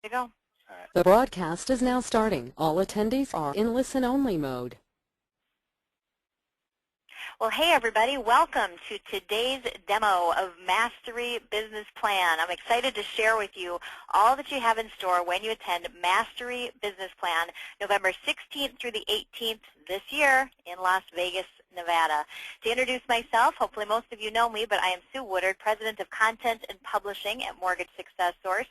You go. All right. The broadcast is now starting. All attendees are in listen-only mode. Well, hey everybody, welcome to today's demo of Mastery Business Plan. I'm excited to share with you all that you have in store when you attend Mastery Business Plan November 16th through the 18th this year in Las Vegas, Nevada. To introduce myself, hopefully most of you know me, but I am Sue Woodard, President of Content and Publishing at Mortgage Success Source,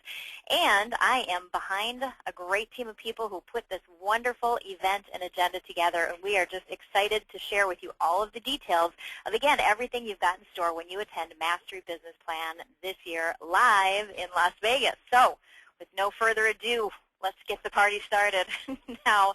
and I am behind a great team of people who put this wonderful event and agenda together, and we are just excited to share with you all of the details of, again, everything you've got in store when you attend Mastery Business Plan this year live in Las Vegas. So, with no further ado, let's get the party started. Now,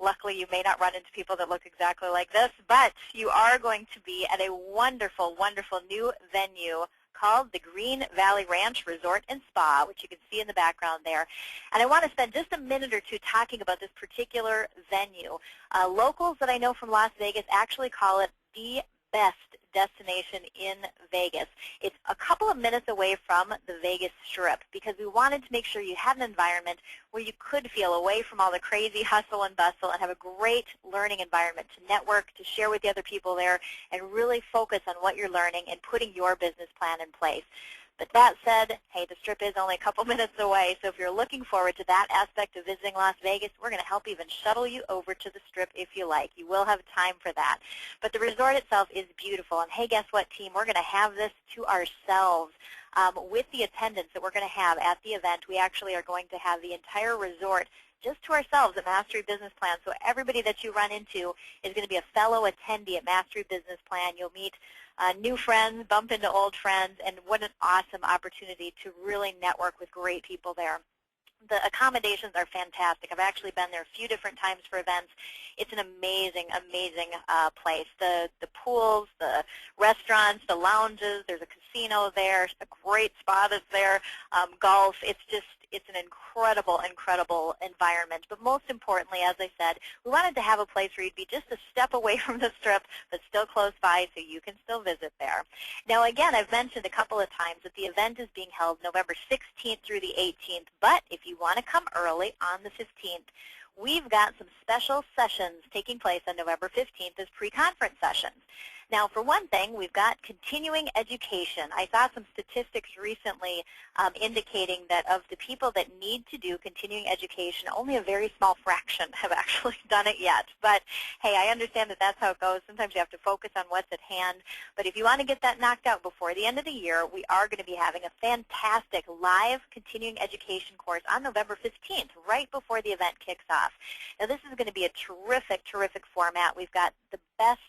luckily, you may not run into people that look exactly like this, but you are going to be at a wonderful, wonderful new venue called the Green Valley Ranch Resort and Spa, which you can see in the background there. And I want to spend just a minute or two talking about this particular venue. Locals that I know from Las Vegas actually call it the best destination in Vegas. It's a couple of minutes away from the Vegas Strip because we wanted to make sure you had an environment where you could feel away from all the crazy hustle and bustle and have a great learning environment to network, to share with the other people there, and really focus on what you're learning and putting your business plan in place. But that said, hey, the Strip is only a couple minutes away, so if you're looking forward to that aspect of visiting Las Vegas, we're going to help even shuttle you over to the Strip if you like. You will have time for that. But the resort itself is beautiful, and hey, guess what, team? We're going to have this to ourselves. With the attendance that we're going to have at the event, we actually are going to have the entire resort just to ourselves at Mastery Business Plan. So everybody that you run into is going to be a fellow attendee at Mastery Business Plan. You'll meet new friends, bump into old friends, and what an awesome opportunity to really network with great people there. The accommodations are fantastic. I've actually been there a few different times for events. It's an amazing, amazing place. The pools, the restaurants, the lounges, there's a casino there, a great spa that's there, golf. It's an incredible, incredible environment. But most importantly, as I said, we wanted to have a place where you'd be just a step away from the Strip, but still close by so you can still visit there. Now, again, I've mentioned a couple of times that the event is being held November 16th through the 18th, but if you want to come early on the 15th, we've got some special sessions taking place on November 15th as pre-conference sessions. Now, for one thing, we've got continuing education. I saw some statistics recently indicating that of the people that need to do continuing education, only a very small fraction have actually done it yet. But, hey, I understand that that's how it goes. Sometimes you have to focus on what's at hand. But if you want to get that knocked out before the end of the year, we are going to be having a fantastic live continuing education course on November 15th, right before the event kicks off. Now, this is going to be a terrific, terrific format. We've got the best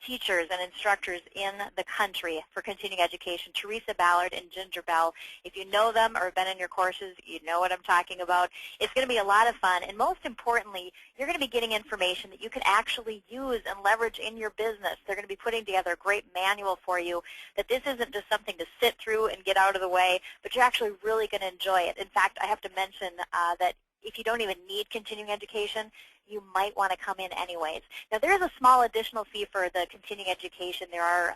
teachers and instructors in the country for continuing education, Teresa Ballard and Ginger Bell. If you know them or have been in your courses, you know what I'm talking about. It's going to be a lot of fun, and most importantly, you're going to be getting information that you can actually use and leverage in your business. They're going to be putting together a great manual for you, that this isn't just something to sit through and get out of the way, but you're actually really going to enjoy it. In fact, I have to mention that if you don't even need continuing education, you might want to come in anyways. Now, there is a small additional fee for the continuing education. There are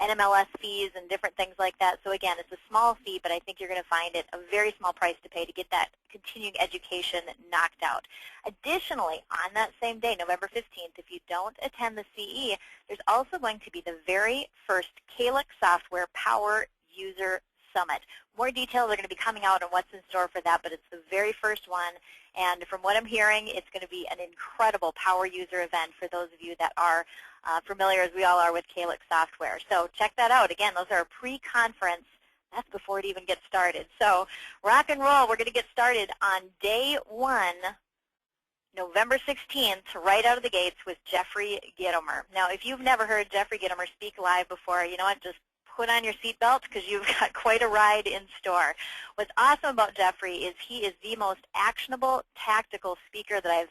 NMLS fees and different things like that. So again, it's a small fee, but I think you're going to find it a very small price to pay to get that continuing education knocked out. Additionally, on that same day, November 15th, if you don't attend the CE, there's also going to be the very first Calix Software Power User Summit. More details are going to be coming out on what's in store for that, but it's the very first one. And from what I'm hearing, it's going to be an incredible power user event for those of you that are familiar, as we all are, with Calix software. So check that out. Again, those are pre-conference. That's before it even gets started. So rock and roll. We're going to get started on day one, November 16th, right out of the gates with Jeffrey Gitomer. Now, if you've never heard Jeffrey Gitomer speak live before, you know what, just put on your seatbelt because you've got quite a ride in store. What's awesome about Jeffrey is he is the most actionable, tactical speaker that I've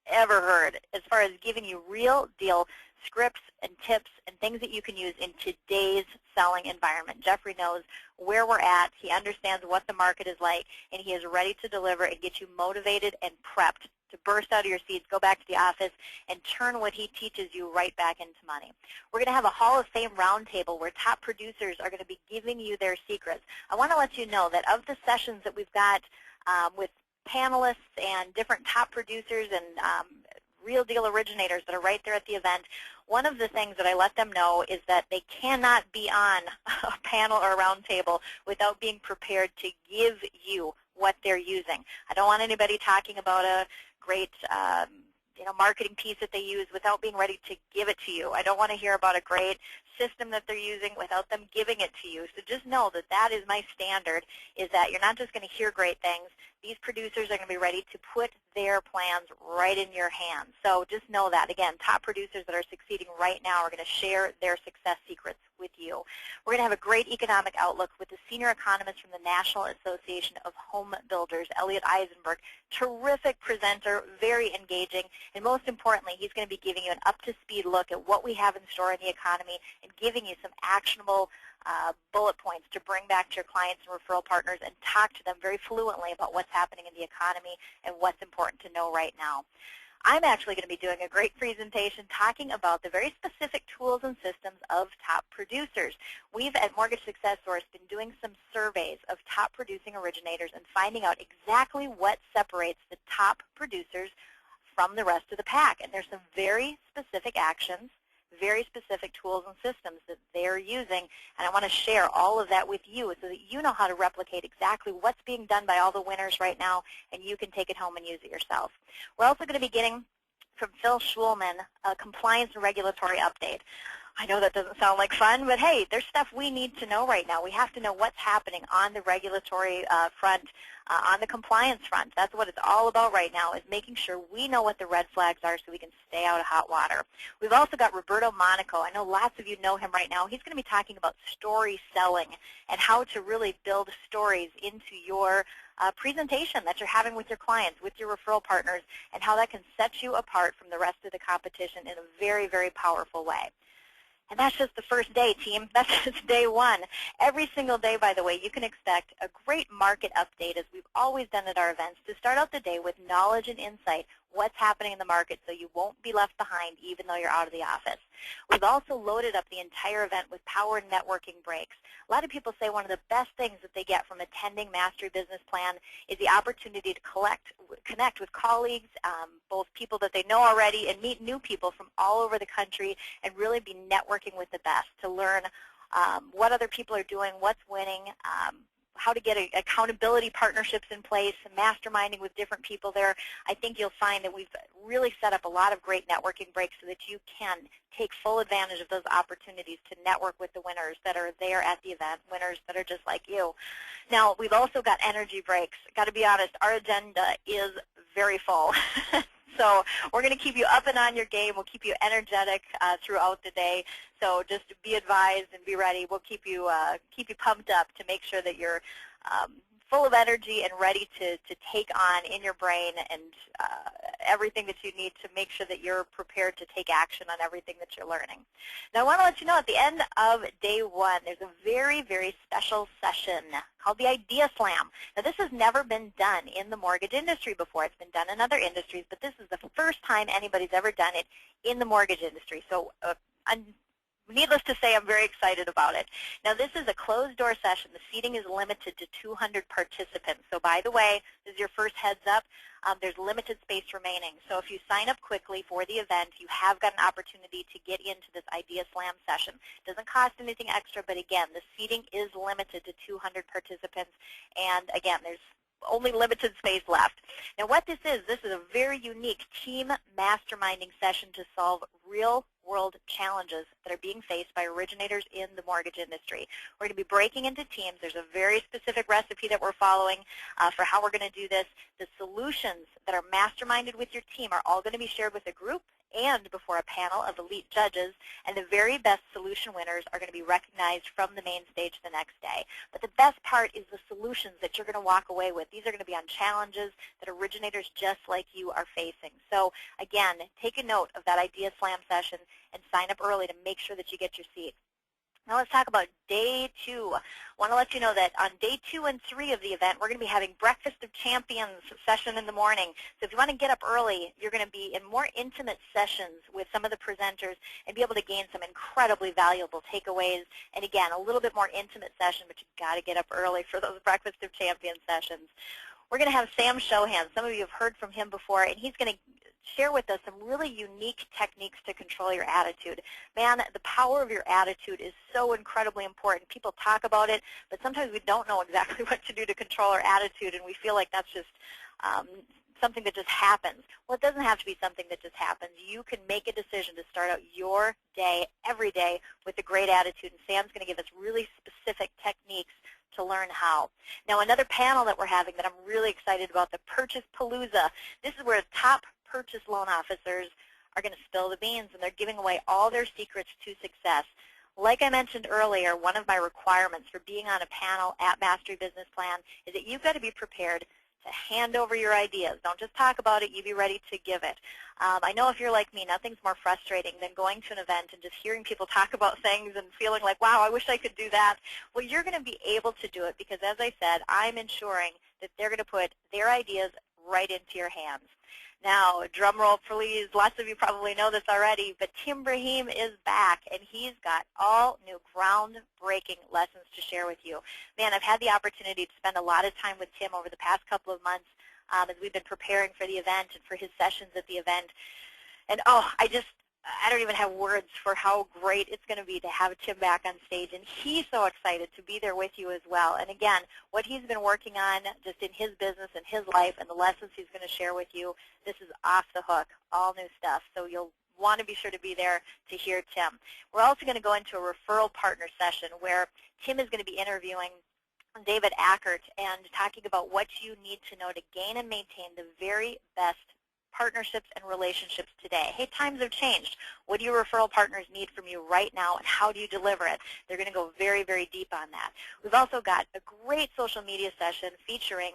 ever heard as far as giving you real deal scripts and tips and things that you can use in today's selling environment. Jeffrey knows where we're at. He understands what the market is like, and he is ready to deliver and get you motivated and prepped to burst out of your seats, go back to the office, and turn what he teaches you right back into money. We're going to have a Hall of Fame roundtable where top producers are going to be giving you their secrets. I want to let you know that of the sessions that we've got with panelists and different top producers and real deal originators that are right there at the event. One of the things that I let them know is that they cannot be on a panel or a round table without being prepared to give you what they're using. I don't want anybody talking about a great marketing piece that they use without being ready to give it to you. I don't want to hear about a great system that they're using without them giving it to you. So just know that that is my standard, is that you're not just going to hear great things. These producers are going to be ready to put their plans right in your hands. So just know that. Again, top producers that are succeeding right now are going to share their success secrets with you. We're going to have a great economic outlook with the senior economist from the National Association of Home Builders, Elliot Eisenberg. Terrific presenter, very engaging, and most importantly, he's going to be giving you an up-to-speed look at what we have in store in the economy and giving you some actionable bullet points to bring back to your clients and referral partners and talk to them very fluently about what's happening in the economy and what's important to know right now. I'm actually going to be doing a great presentation talking about the very specific tools and systems of top producers. We've at Mortgage Success Source been doing some surveys of top producing originators and finding out exactly what separates the top producers from the rest of the pack. And there's some very specific actions, very specific tools and systems that they're using, and I want to share all of that with you so that you know how to replicate exactly what's being done by all the winners right now, and you can take it home and use it yourself. We're also going to be getting from Phil Schulman a compliance and regulatory update. I know that doesn't sound like fun, but hey, there's stuff we need to know right now. We have to know what's happening on the regulatory front, on the compliance front. That's what it's all about right now, is making sure we know what the red flags are so we can stay out of hot water. We've also got Roberto Monaco. I know lots of you know him right now. He's going to be talking about story selling and how to really build stories into your presentation that you're having with your clients, with your referral partners, and how that can set you apart from the rest of the competition in a very, very powerful way. And that's just the first day, team. That's just day one. Every single day, by the way, you can expect a great market update, as we've always done at our events, to start out the day with knowledge and insight, what's happening in the market, so you won't be left behind even though you're out of the office. We've also loaded up the entire event with power networking breaks. A lot of people say one of the best things that they get from attending Mastery Business Plan is the opportunity to connect with colleagues, both people that they know already, and meet new people from all over the country, and really be networking with the best to learn what other people are doing, what's winning, how to get accountability partnerships in place, masterminding with different people there. I think you'll find that we've really set up a lot of great networking breaks so that you can take full advantage of those opportunities to network with the winners that are there at the event, winners that are just like you. Now, we've also got energy breaks. Got to be honest, our agenda is very full. So we're going to keep you up and on your game. We'll keep you energetic throughout the day. So just be advised and be ready. We'll keep you pumped up to make sure that you're full of energy and ready to take on in your brain and everything that you need to make sure that you're prepared to take action on everything that you're learning. Now, I want to let you know at the end of day one, there's a very, very special session called the Idea Slam. Now, this has never been done in the mortgage industry before. It's been done in other industries, but this is the first time anybody's ever done it in the mortgage industry. So needless to say, I'm very excited about it. Now, this is a closed-door session. The seating is limited to 200 participants. So, by the way, this is your first heads up. There's limited space remaining. So if you sign up quickly for the event, you have got an opportunity to get into this Idea Slam session. It doesn't cost anything extra, but again, the seating is limited to 200 participants. And again, there's only limited space left. Now, what this is a very unique team masterminding session to solve real-world challenges that are being faced by originators in the mortgage industry. We're going to be breaking into teams. There's a very specific recipe that we're following for how we're going to do this. The solutions that are masterminded with your team are all going to be shared with a group and before a panel of elite judges, and the very best solution winners are going to be recognized from the main stage the next day. But the best part is the solutions that you're going to walk away with. These are going to be on challenges that originators just like you are facing. So again, take a note of that Idea Slam session and sign up early to make sure that you get your seat. Now let's talk about day two. I want to let you know that on day 2 and 3 of the event, we're going to be having Breakfast of Champions session in the morning. So if you want to get up early, you're going to be in more intimate sessions with some of the presenters and be able to gain some incredibly valuable takeaways. And again, a little bit more intimate session, but you've got to get up early for those Breakfast of Champions sessions. we're going to have Sam Shohan. Some of you have heard from him before, and he's going to share with us some really unique techniques to control your attitude. Man, the power of your attitude is so incredibly important. People talk about it, but sometimes we don't know exactly what to do to control our attitude, and we feel like that's just something that just happens. Well, it doesn't have to be something that just happens. You can make a decision to start out your day, every day, with a great attitude, and Sam's going to give us really specific techniques to learn how. Now, another panel that we're having that I'm really excited about, the Purchase Palooza. This is where top purchase loan officers are going to spill the beans, and they're giving away all their secrets to success. Like I mentioned earlier, one of my requirements for being on a panel at Mastery Business Plan is that you've got to be prepared to hand over your ideas. Don't just talk about it, you be ready to give it. I know if you're like me, nothing's more frustrating than going to an event and just hearing people talk about things and feeling like, wow, I wish I could do that. Well, you're going to be able to do it because, as I said, I'm ensuring that they're going to put their ideas right into your hands. Now, drum roll please, lots of you probably know this already, but Tim Brahim is back, and he's got all new groundbreaking lessons to share with you. Man, I've had the opportunity to spend a lot of time with Tim over the past couple of months as we've been preparing for the event and for his sessions at the event. And I don't even have words for how great it's going to be to have Tim back on stage, and he's so excited to be there with you as well. And again, what he's been working on just in his business and his life and the lessons he's going to share with you, this is off the hook, all new stuff. So you'll want to be sure to be there to hear Tim. We're also going to go into a referral partner session where Tim is going to be interviewing David Ackert and talking about what you need to know to gain and maintain the very best partnerships and relationships today. Hey, times have changed. What do your referral partners need from you right now, and how do you deliver it? They're going to go very, very deep on that. We've also got a great social media session featuring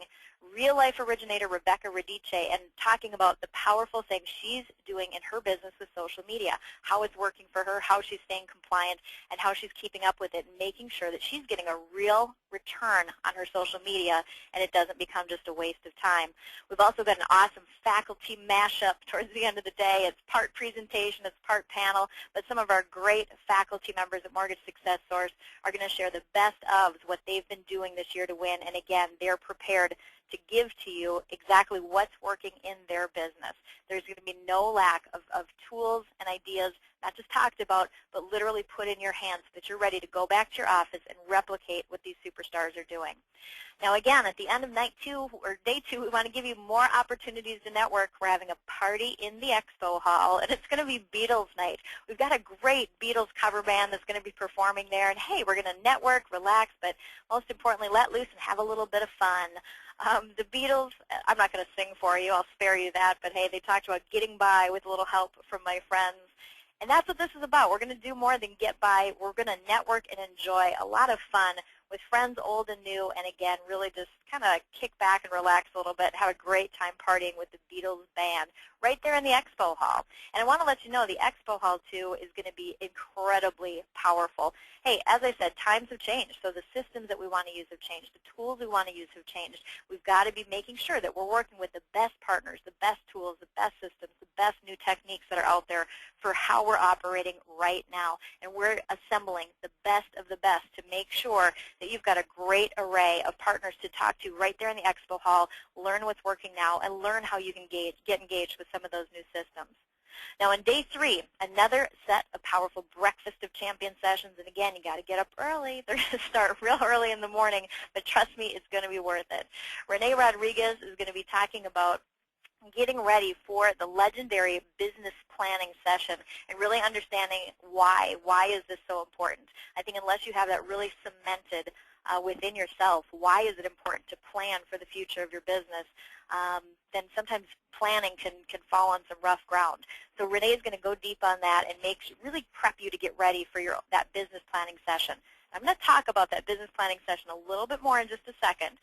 real-life originator Rebecca Radice and talking about the powerful things she's doing in her business with social media, how it's working for her, how she's staying compliant, and how she's keeping up with it and making sure that she's getting a real return on her social media and it doesn't become just a waste of time. We've also got an awesome faculty mashup towards the end of the day. It's part presentation, it's part panel, but some of our great faculty members at Mortgage Success Source are going to share the best of what they've been doing this year to win, and again, they're prepared to give to you exactly what's working in their business. There's going to be no lack of tools and ideas, not just talked about, but literally put in your hands so that you're ready to go back to your office and replicate what these superstars are doing. Now again, at the end of night 2 or day 2, we want to give you more opportunities to network. We're having a party in the expo hall, and it's going to be Beatles night. We've got a great Beatles cover band that's going to be performing there, and hey, we're going to network, relax, but most importantly, let loose and have a little bit of fun. The Beatles, I'm not going to sing for you, I'll spare you that, but hey, they talked about getting by with a little help from my friends. And that's what this is about. We're going to do more than get by. We're going to network and enjoy a lot of fun with friends old and new, and again, really just kind of kick back and relax a little bit, have a great time partying with the Beatles band right there in the expo hall. And I want to let you know the expo hall, too, is going to be incredibly powerful. Hey, as I said, times have changed, so the systems that we want to use have changed. The tools we want to use have changed. We've got to be making sure that we're working with the best partners, the best tools, the best systems, the best new techniques that are out there for how we're operating right now. And we're assembling the best of the best to make sure that you've got a great array of partners to talk to right there in the expo hall, learn what's working now, and learn how you can get engaged with some of those new systems. Now, in day 3, another set of powerful Breakfast of Champions sessions. And again, you got to get up early. They're going to start real early in the morning, but trust me, it's going to be worth it. Renee Rodriguez is going to be talking about getting ready for the legendary business planning session and really understanding why. Why is this so important? I think unless you have that really cemented within yourself, why is it important to plan for the future of your business, then sometimes planning can fall on some rough ground. So Renee is going to go deep on that and really prep you to get ready for that business planning session. I'm going to talk about that business planning session a little bit more in just a second.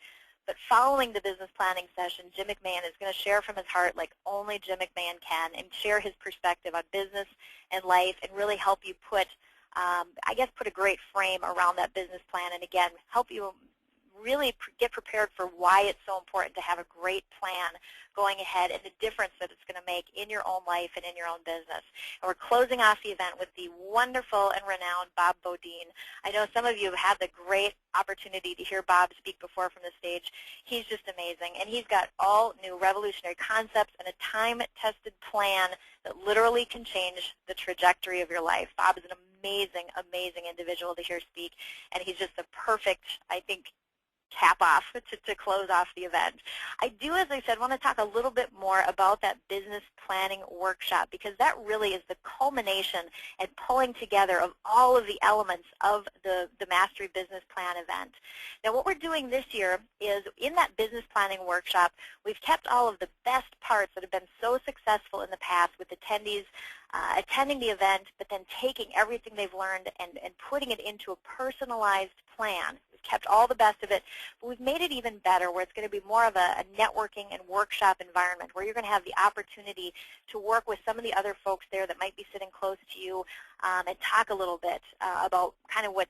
But following the business planning session, Jim McMahon is going to share from his heart like only Jim McMahon can and share his perspective on business and life and really help you put a great frame around that business plan and, again, help you really get prepared for why it's so important to have a great plan going ahead and the difference that it's going to make in your own life and in your own business. And we're closing off the event with the wonderful and renowned Bob Bodine. I know some of you have had the great opportunity to hear Bob speak before from the stage. He's just amazing, and he's got all new revolutionary concepts and a time-tested plan that literally can change the trajectory of your life. Bob is an amazing, amazing individual to hear speak, and he's just the perfect, I think, cap off to close off the event. I do, as I said, want to talk a little bit more about that business planning workshop, because that really is the culmination and pulling together of all of the elements of the Mastery Business Plan event. Now, what we're doing this year is in that business planning workshop, we've kept all of the best parts that have been so successful in the past with attendees attending the event, but then taking everything they've learned and putting it into a personalized plan. We've kept all the best of it, but we've made it even better, where it's going to be more of a networking and workshop environment, where you're going to have the opportunity to work with some of the other folks there that might be sitting close to you and talk a little bit about kind of what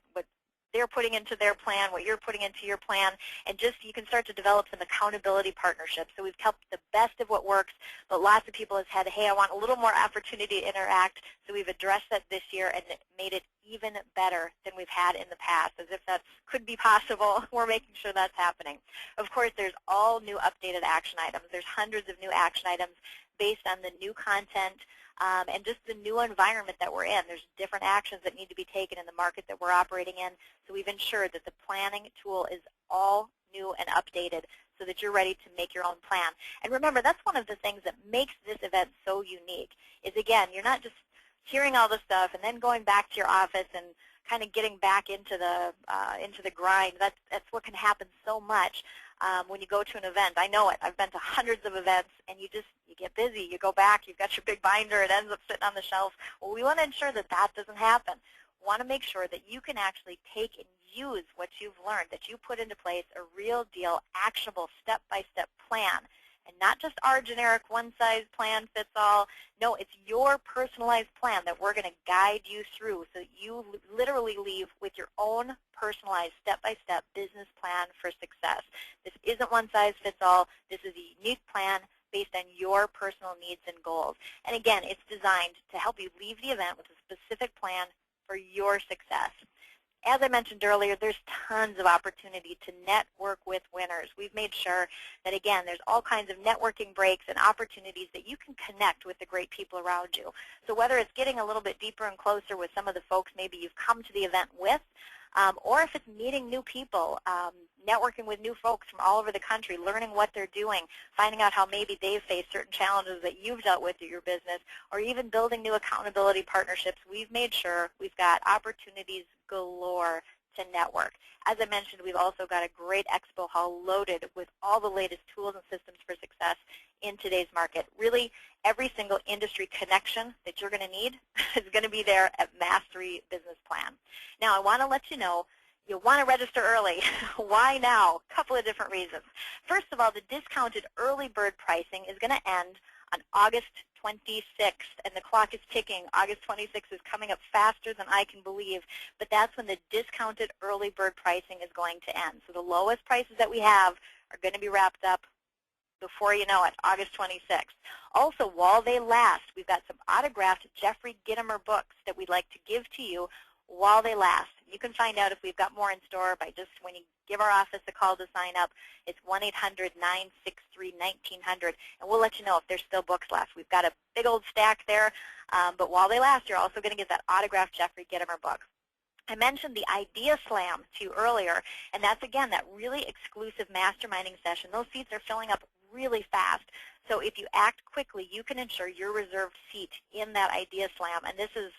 they're putting into their plan, what you're putting into your plan, and just you can start to develop some accountability partnerships. So we've kept the best of what works, but lots of people have said, hey, I want a little more opportunity to interact, so we've addressed that this year and made it even better than we've had in the past, as if that could be possible. We're making sure that's happening. Of course, there's all new updated action items. There's hundreds of new action items based on the new content and just the new environment that we're in. There's different actions that need to be taken in the market that we're operating in, so we've ensured that the planning tool is all new and updated so that you're ready to make your own plan. And remember, that's one of the things that makes this event so unique, is again, you're not just hearing all the stuff and then going back to your office and kind of getting back into the grind. That's what can happen so much when you go to an event. I know it. I've been to hundreds of events, and you get busy. You go back. You've got your big binder. It ends up sitting on the shelf. Well, we want to ensure that that doesn't happen. We want to make sure that you can actually take and use what you've learned, that you put into place a real deal, actionable, step-by-step plan. And not just our generic one-size-plan-fits-all. No, it's your personalized plan that we're going to guide you through, so you literally leave with your own personalized step-by-step business plan for success. This isn't one-size-fits-all. This is a unique plan based on your personal needs and goals. And again, it's designed to help you leave the event with a specific plan for your success. As I mentioned earlier, there's tons of opportunity to network with winners. We've made sure that, again, there's all kinds of networking breaks and opportunities that you can connect with the great people around you. So whether it's getting a little bit deeper and closer with some of the folks maybe you've come to the event with, or if it's meeting new people, networking with new folks from all over the country, learning what they're doing, finding out how maybe they've faced certain challenges that you've dealt with at your business, or even building new accountability partnerships, we've made sure we've got opportunities galore to network. As I mentioned, we've also got a great expo hall loaded with all the latest tools and systems for success in today's market. Really, every single industry connection that you're going to need is going to be there at Mastery Business Plan. Now, I want to let you know, you'll want to register early. Why now? A couple of different reasons. First of all, the discounted early bird pricing is going to end on August 26th, and the clock is ticking. August 26th is coming up faster than I can believe, but that's when the discounted early bird pricing is going to end. So the lowest prices that we have are going to be wrapped up before you know it, August 26th. Also, while they last, we've got some autographed Jeffrey Gitomer books that we'd like to give to you while they last. You can find out if we've got more in store by just when you give our office a call to sign up. It's 1-800-963-1900, and we'll let you know if there's still books left. We've got a big old stack there, but while they last, you're also going to get that autographed Jeffrey Gitomer book. I mentioned the Idea Slam to you earlier, and that's, again, that really exclusive masterminding session. Those seats are filling up really fast. So if you act quickly, you can ensure your reserved seat in that Idea Slam. And this is,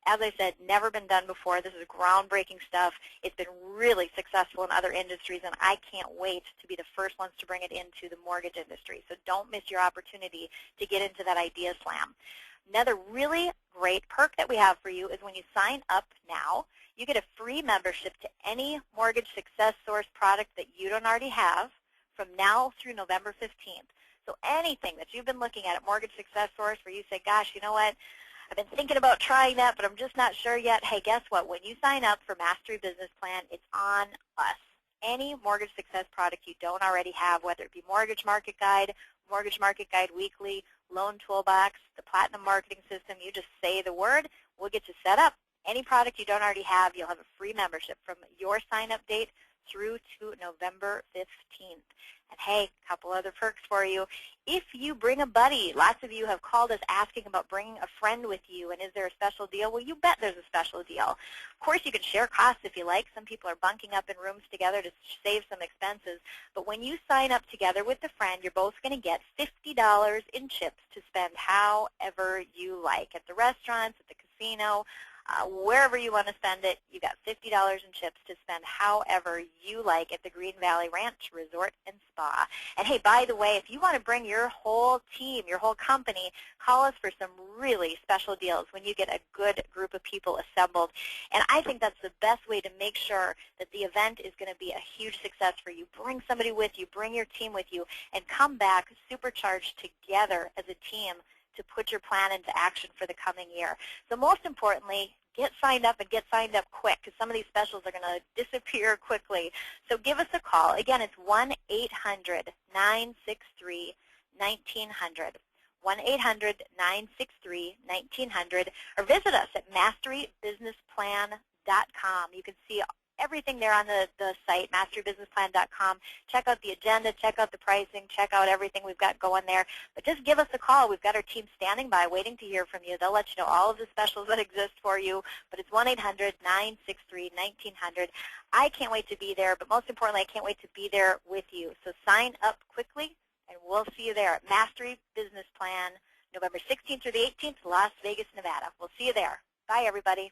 as I said, never been done before. This is groundbreaking stuff. It's been really successful in other industries, and I can't wait to be the first ones to bring it into the mortgage industry. So don't miss your opportunity to get into that Idea Slam. Another really great perk that we have for you is when you sign up now, you get a free membership to any Mortgage Success Source product that you don't already have from now through November 15th. So anything that you've been looking at Mortgage Success Source where you say, gosh, you know what, I've been thinking about trying that, but I'm just not sure yet. Hey, guess what? When you sign up for Mastery Business Plan, it's on us. any mortgage success product you don't already have, whether it be Mortgage Market Guide Weekly, Loan Toolbox, the Platinum Marketing System. You just say the word, we'll get you set up. Any product you don't already have, you'll have a free membership from your sign-up date through to November 15th. And hey, a couple other perks for you. If you bring a buddy, lots of you have called us asking about bringing a friend with you, and is there a special deal? Well, you bet there's a special deal. Of course, you can share costs if you like. Some people are bunking up in rooms together to save some expenses. But when you sign up together with a friend, you're both going to get $50 in chips to spend however you like, at the restaurants, at the casino, wherever you want to spend it. You got $50 in chips to spend however you like at the Green Valley Ranch Resort and Spa. And hey, by the way, if you want to bring your whole team, your whole company, call us for some really special deals when you get a good group of people assembled. And I think that's the best way to make sure that the event is going to be a huge success for you. Bring somebody with you, bring your team with you, and come back supercharged together as a team to put your plan into action for the coming year. So most importantly, get signed up and get signed up quick, because some of these specials are going to disappear quickly. So give us a call. Again, it's 1-800-963-1900. 1-800-963-1900, or visit us at masterybusinessplan.com. You can see everything there on the site, masterybusinessplan.com. Check out the agenda, check out the pricing, check out everything we've got going there. But just give us a call. We've got our team standing by waiting to hear from you. They'll let you know all of the specials that exist for you. But it's 1-800-963-1900. I can't wait to be there, but most importantly, I can't wait to be there with you. So sign up quickly, and we'll see you there at Mastery Business Plan, November 16th through the 18th, Las Vegas, Nevada. We'll see you there. Bye, everybody.